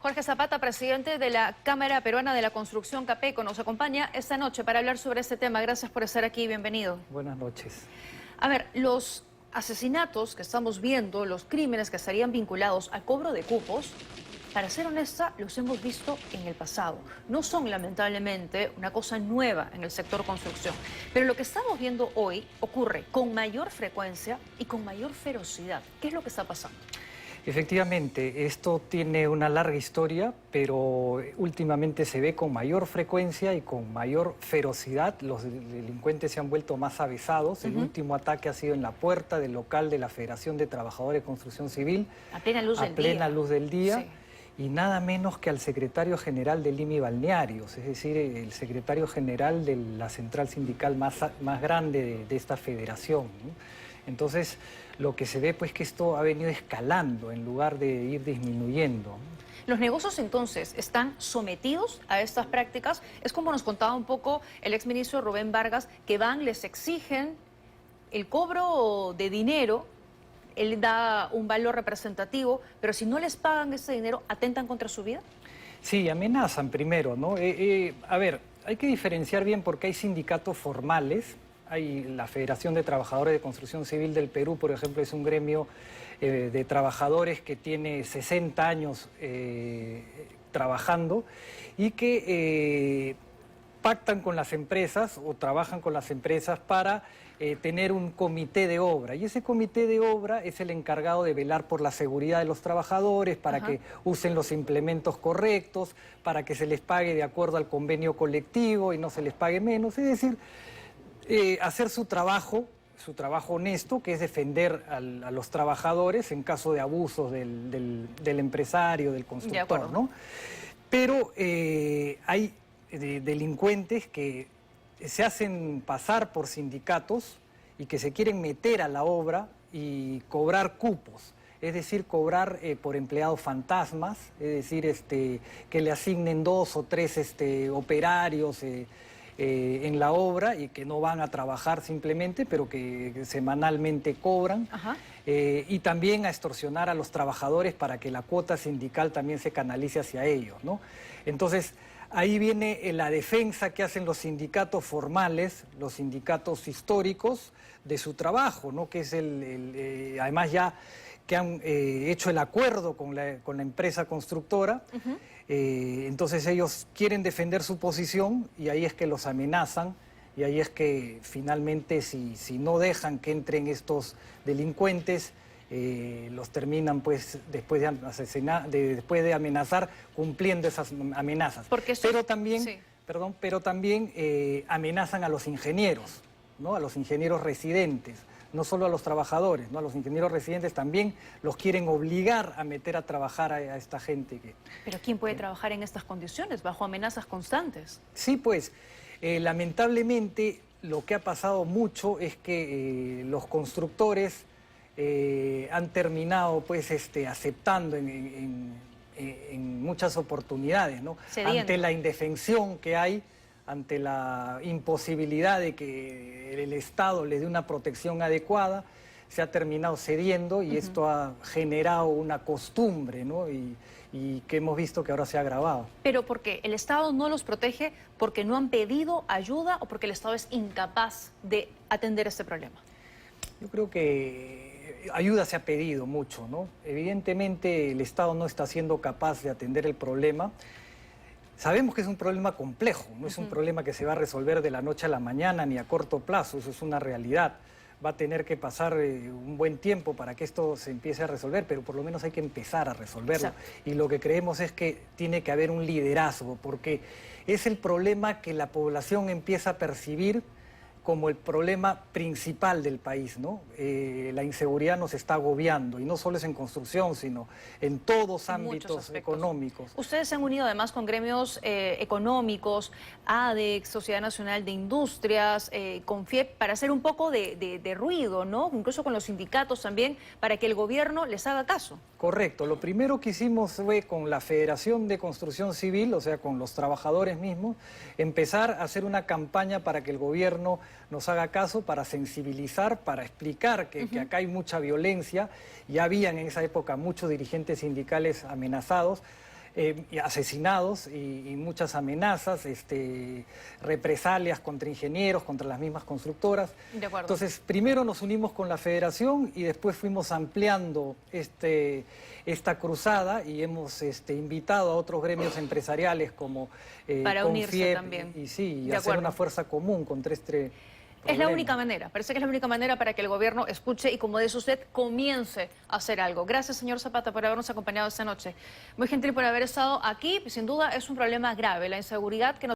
Jorge Zapata, presidente de la Cámara Peruana de la Construcción, CAPECO, nos acompaña esta noche para hablar sobre este tema. Gracias por estar aquí, bienvenido. Buenas noches. A ver, los asesinatos que estamos viendo, los crímenes que estarían vinculados al cobro de cupos, para ser honesta, los hemos visto en el pasado. No son, lamentablemente, una cosa nueva en el sector construcción. Pero lo que estamos viendo hoy ocurre con mayor frecuencia y con mayor ferocidad. ¿Qué es lo que está pasando? Efectivamente, esto tiene una larga historia, pero últimamente se ve con mayor frecuencia y con mayor ferocidad. Los delincuentes se han vuelto más avesados. El último ataque ha sido en la puerta del local de la Federación de Trabajadores de Construcción Civil. A plena luz del día. A plena luz del día. Sí. Y nada menos que al secretario general del IMI Balnearios, es decir, el secretario general de la central sindical más grande de esta federación, ¿no? Entonces, lo que se ve pues que esto ha venido escalando en lugar de ir disminuyendo. Los negocios entonces están sometidos a estas prácticas. Es como nos contaba un poco el exministro Rubén Vargas, que van, les exigen el cobro de dinero. Él da un valor representativo, pero si no les pagan ese dinero, ¿atentan contra su vida? Sí, amenazan primero, ¿no? A ver, hay que diferenciar bien porque hay sindicatos formales. Hay la Federación de Trabajadores de Construcción Civil del Perú, por ejemplo, es un gremio de trabajadores que tiene 60 años trabajando y que pactan con las empresas o trabajan con las empresas para tener un comité de obra. Y ese comité de obra es el encargado de velar por la seguridad de los trabajadores, para que usen los implementos correctos, para que se les pague de acuerdo al convenio colectivo y no se les pague menos. Es decir, hacer su trabajo honesto, que es defender a los trabajadores en caso de abusos del empresario, del constructor, ¿no? Pero hay delincuentes que se hacen pasar por sindicatos y que se quieren meter a la obra y cobrar cupos. Es decir, cobrar por empleados fantasmas, es decir, que le asignen 2 o 3 operarios en la obra y que no van a trabajar simplemente, pero que semanalmente cobran. Y también a extorsionar a los trabajadores para que la cuota sindical también se canalice hacia ellos, ¿no? Entonces, ahí viene la defensa que hacen los sindicatos formales, los sindicatos históricos de su trabajo, ¿no? Que es además ya que han hecho el acuerdo con la empresa constructora. Entonces ellos quieren defender su posición y ahí es que los amenazan y ahí es que finalmente si no dejan que entren estos delincuentes, los terminan pues después de amenazar cumpliendo esas amenazas. Pero también, pero también amenazan a los ingenieros, ¿no? A los ingenieros residentes. No solo a los trabajadores, ¿no? A los ingenieros residentes también los quieren obligar a meter a trabajar a esta gente. ¿Pero quién puede trabajar en estas condiciones, bajo amenazas constantes? Sí, pues, lamentablemente lo que ha pasado mucho es que los constructores han terminado pues, aceptando en muchas oportunidades, ¿no? Ante la indefensión que hay, ante la imposibilidad de que el Estado les dé una protección adecuada, se ha terminado cediendo y esto ha generado una costumbre, ¿no? Y que hemos visto que ahora se ha agravado. ¿Pero por qué? ¿El Estado no los protege porque no han pedido ayuda o porque el Estado es incapaz de atender este problema? Yo creo que ayuda se ha pedido mucho, ¿no? Evidentemente el Estado no está siendo capaz de atender el problema. Sabemos que es un problema complejo, no es un problema que se va a resolver de la noche a la mañana ni a corto plazo, eso es una realidad. Va a tener que pasar un buen tiempo para que esto se empiece a resolver, pero por lo menos hay que empezar a resolverlo. Y lo que creemos es que tiene que haber un liderazgo, porque es el problema que la población empieza a percibir como el problema principal del país, ¿no? La inseguridad nos está agobiando, y no solo es en construcción, sino en todos ámbitos económicos. Ustedes se han unido además con gremios económicos, ADEX, Sociedad Nacional de Industrias, CONFIEP, para hacer un poco de ruido, ¿no? Incluso con los sindicatos también, para que el gobierno les haga caso. Correcto. Lo primero que hicimos fue con la Federación de Construcción Civil, o sea, con los trabajadores mismos, empezar a hacer una campaña para que el gobierno nos haga caso, para sensibilizar, para explicar que acá hay mucha violencia. Ya habían en esa época muchos dirigentes sindicales amenazados. asesinados y muchas amenazas, represalias contra ingenieros, contra las mismas constructoras. De acuerdo. Entonces, primero nos unimos con la federación y después fuimos ampliando esta cruzada y hemos invitado a otros gremios empresariales como para unirse Confiep, también. y sí, y De hacer acuerdo. una fuerza común contra este Es la problema. única manera, parece que es la única manera para que el gobierno escuche y, como dice usted, comience a hacer algo. Gracias, señor Zapata, por habernos acompañado esta noche. Muy gentil por haber estado aquí. Sin duda es un problema grave, la inseguridad que nos